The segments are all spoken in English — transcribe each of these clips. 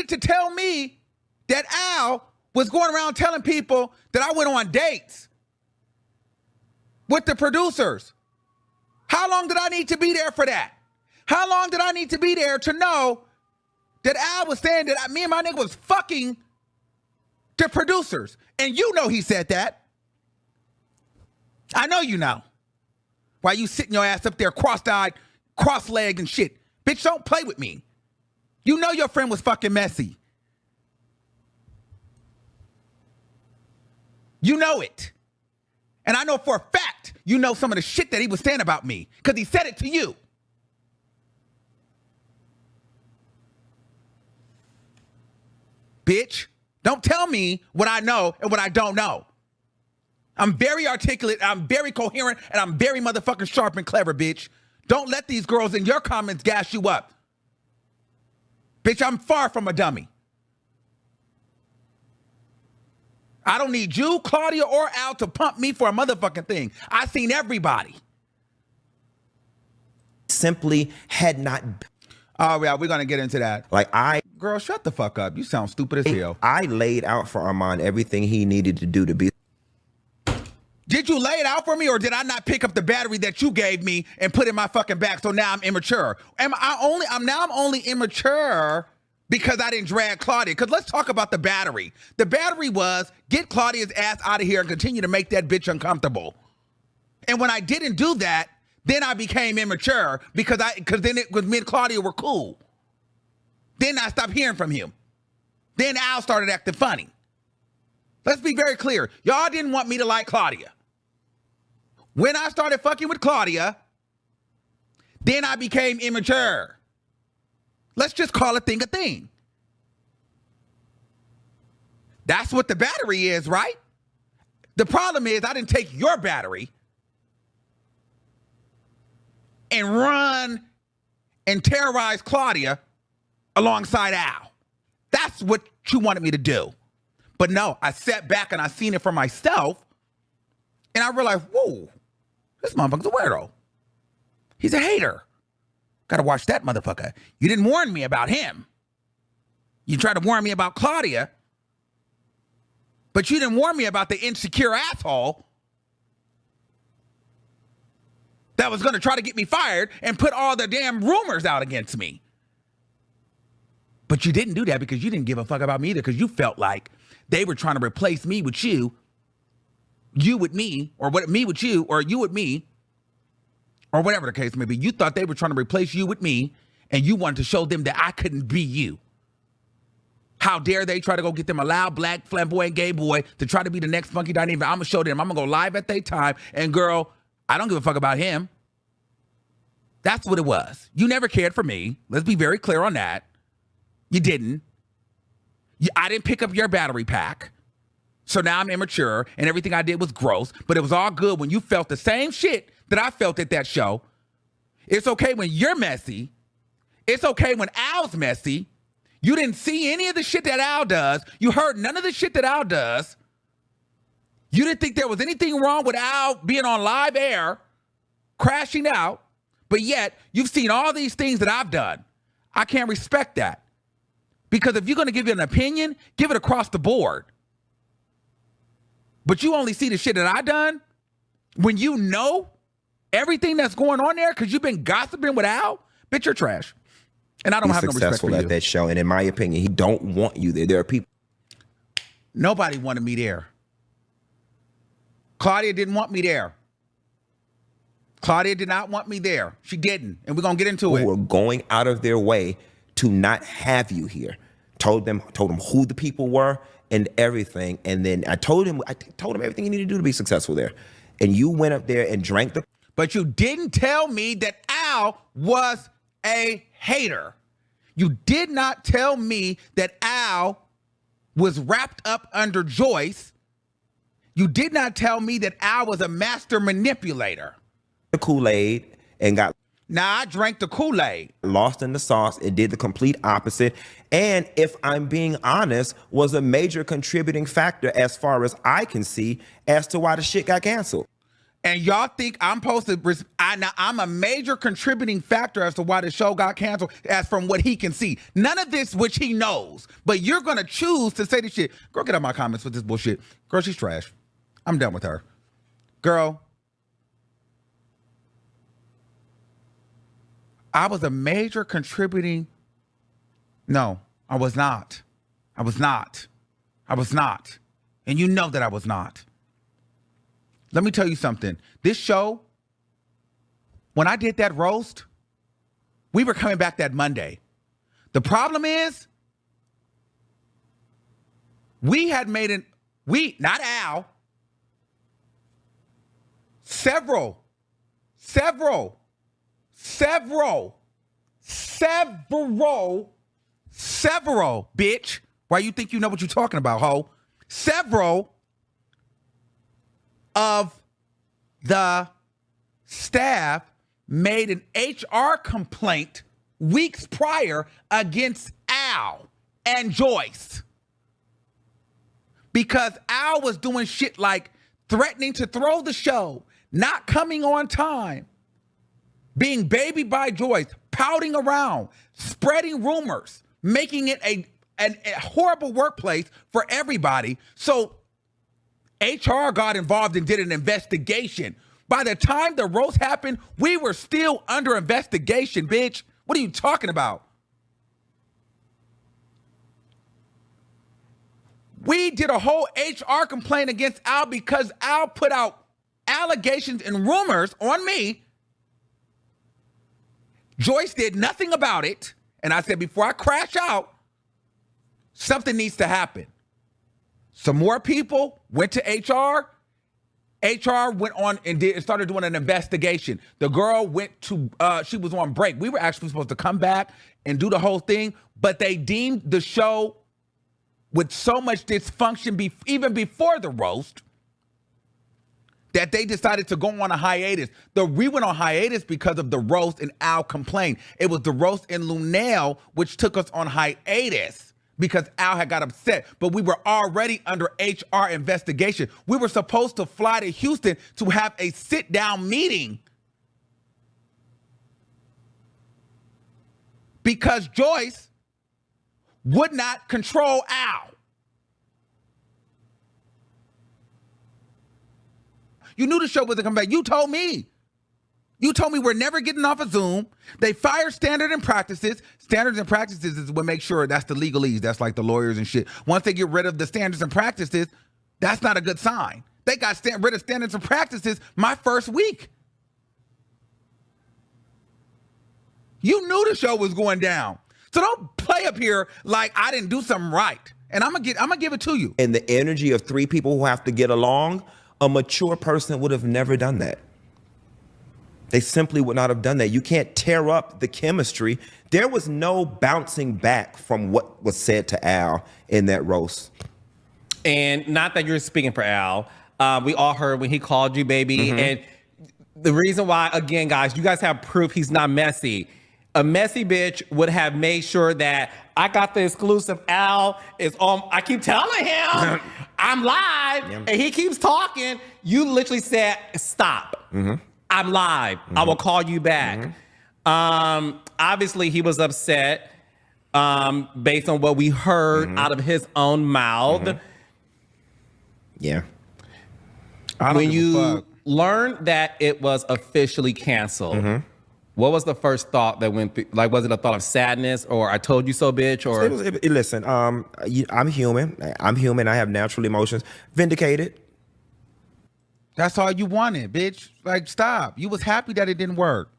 needed to tell me that Al was going around telling people that I went on dates with the producers. How long did I need to be there for that? How long did I need to be there to know that Al was saying that me and my nigga was fucking the producers? And you know he said that. I know you know. Why you sitting your ass up there cross-eyed, cross-legged and shit. Bitch, don't play with me. You know your friend was fucking messy. You know it. And I know for a fact you know some of the shit that he was saying about me because he said it to you. Bitch, don't tell me what I know and what I don't know. I'm very articulate, I'm very coherent, and I'm very motherfucking sharp and clever, bitch. Don't let these girls in your comments gas you up. Bitch, I'm far from a dummy. I don't need you, Claudia, or Al to pump me for a motherfucking thing. I seen everybody. Simply had not. Oh, yeah, we're going to get into that. Girl, shut the fuck up. You sound stupid as hell. I laid out for Armon everything he needed to do to be. Did you lay it out for me, or did I not pick up the battery that you gave me and put in my fucking back, so now I'm immature? I'm only immature because I didn't drag Claudia. Because let's talk about the battery. The battery was get Claudia's ass out of here and continue to make that bitch uncomfortable. And when I didn't do that, then I became immature because then it was me and Claudia were cool. Then I stopped hearing from him. Then Al started acting funny. Let's be very clear. Y'all didn't want me to like Claudia. When I started fucking with Claudia, then I became immature. Let's just call a thing a thing. That's what the battery is, right? The problem is I didn't take your battery and run and terrorize Claudia alongside Al. That's what you wanted me to do. But no, I sat back and I seen it for myself, and I realized, whoa, this motherfucker's a weirdo. He's a hater. Gotta watch that motherfucker. You didn't warn me about him. You tried to warn me about Claudia, but you didn't warn me about the insecure asshole that was gonna try to get me fired and put all the damn rumors out against me. But you didn't do that because you didn't give a fuck about me either, because you felt like they were trying to replace me with you with me, or what, me with you, or you with me, or whatever the case may be. You thought they were trying to replace you with me, and you wanted to show them that I couldn't be you. How dare they try to go get them a loud, black, flamboyant gay boy to try to be the next funky dynamic. I'm gonna show them. I'm gonna go live at their time, and girl, I don't give a fuck about him. That's what it was. You never cared for me. Let's be very clear on that. You didn't. I didn't pick up your battery pack. So now I'm immature and everything I did was gross, but it was all good when you felt the same shit that I felt at that show. It's okay when you're messy. It's okay when Al's messy. You didn't see any of the shit that Al does. You heard none of the shit that Al does. You didn't think there was anything wrong with Al being on live air, crashing out, but yet you've seen all these things that I've done. I can't respect that. Because if you're going to give it an opinion, give it across the board. But you only see the shit that I done when you know everything that's going on there because you've been gossiping with Al. Bitch, you're trash. And I don't have no respect for you. Successful at that show, and in my opinion, he don't want you there. There are people. Nobody wanted me there. Claudia didn't want me there. Claudia did not want me there. She didn't, and we're going to get into it. Who are going out of their way to not have you here. Told them who the people were and everything. And then I told him everything he needed to do to be successful there. And you went up there and drank the. But you didn't tell me that Al was a hater. You did not tell me that Al was wrapped up under Joyce. You did not tell me that Al was a master manipulator. The Kool-Aid and got. Now, I drank the Kool-Aid. Lost in the sauce and did the complete opposite. And if I'm being honest, was a major contributing factor as far as I can see as to why the shit got canceled. And y'all think I'm supposed to, I'm a major contributing factor as to why the show got canceled, as from what he can see. None of this, which he knows, but you're going to choose to say this shit. Girl, get out my comments with this bullshit. Girl, she's trash. I'm done with her. Girl, I was a major contributing. No, I was not. I was not. I was not. And you know that I was not. Let me tell you something. This show, when I did that roast, we were coming back that Monday. The problem is, we had made not Al, several, bitch. Why you think you know what you're talking about, ho? Several of the staff made an HR complaint weeks prior against Al and Joyce. Because Al was doing shit like threatening to throw the show, not coming on time, being babied by Joyce, pouting around, spreading rumors, making it a horrible workplace for everybody. So HR got involved and did an investigation. By the time the roast happened, we were still under investigation, bitch. What are you talking about? We did a whole HR complaint against Al because Al put out allegations and rumors on me. Joyce did nothing about it. And I said, before I crash out, something needs to happen. Some more people went to HR. HR went on and started doing an investigation. The girl went to, she was on break. We were actually supposed to come back and do the whole thing, but they deemed the show with so much dysfunction even before the roast that they decided to go on a hiatus. We went on hiatus because of the roast and Al complained. It was the roast and Lunel which took us on hiatus because Al had got upset, but we were already under HR investigation. We were supposed to fly to Houston to have a sit-down meeting because Joyce would not control Al. You knew the show wasn't coming back. You told me. You told me we're never getting off of Zoom. They fire standards and practices. Standards and practices is what makes sure that's the legalese. That's like the lawyers and shit. Once they get rid of the standards and practices, that's not a good sign. They got rid of standards and practices my first week. You knew the show was going down. So don't play up here like I didn't do something right. And I'm gonna give it to you. And the energy of three people who have to get along, a mature person would have never done that. They simply would not have done that. You can't tear up the chemistry. There was no bouncing back from what was said to Al in that roast. And not that you're speaking for Al. We all heard when he called you baby. Mm-hmm. And the reason why, again, guys, you guys have proof he's not messy. A messy bitch would have made sure that I got the exclusive. Al is on. I keep telling him I'm live, and he keeps talking. You literally said, stop. Mm-hmm. I'm live. Mm-hmm. I will call you back. Mm-hmm. Obviously, he was upset based on what we heard out of his own mouth. Mm-hmm. Yeah. When you learned that it was officially canceled, what was the first thought that went through? Like, was it a thought of sadness or I told you so, bitch? Or listen, I'm human. I'm human. I have natural emotions. Vindicated. That's all you wanted, bitch. Like, stop. You was happy that it didn't work.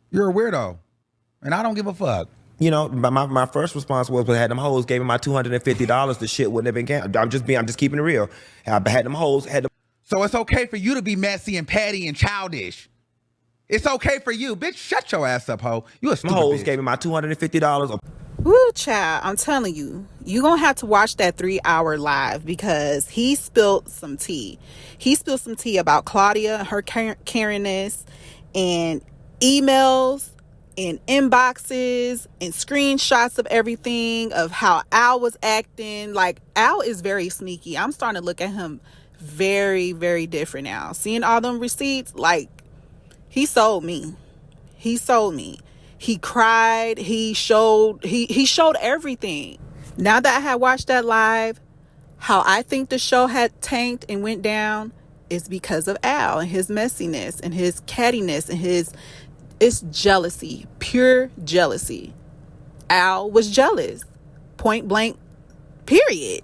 You're a weirdo. And I don't give a fuck. You know, my first response was, had them hoes gave me my $250, the shit wouldn't have been canceled. I'm just keeping it real. I had them hoes, So it's okay for you to be messy and petty and childish. It's okay for you. Bitch, shut your ass up, ho. You a stupid hoes bitch. Gave me my $250. Woo, child, I'm telling you, you're going to have to watch that 3-hour live because he spilled some tea. He spilled some tea about Claudia, her Karenness, and emails and inboxes and screenshots of everything of how Al was acting. Like, Al is very sneaky. I'm starting to look at him very, very different now. Seeing all them receipts, like, he sold me. He sold me. He cried. He showed everything. Now that I had watched that live, how I think the show had tanked and went down is because of Al and his messiness and his cattiness and it's jealousy, pure jealousy. Al was jealous, point blank, period.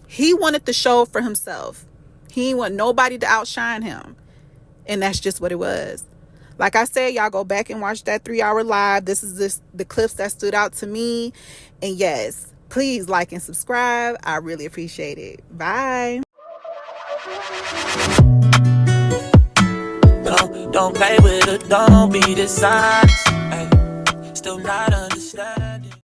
He wanted the show for himself. He didn't want nobody to outshine him. And that's just what it was. Like I said, y'all go back and watch that 3-hour live. This is the clips that stood out to me. And yes, please like and subscribe. I really appreciate it. Bye. Don't play with it, don't be dishonest.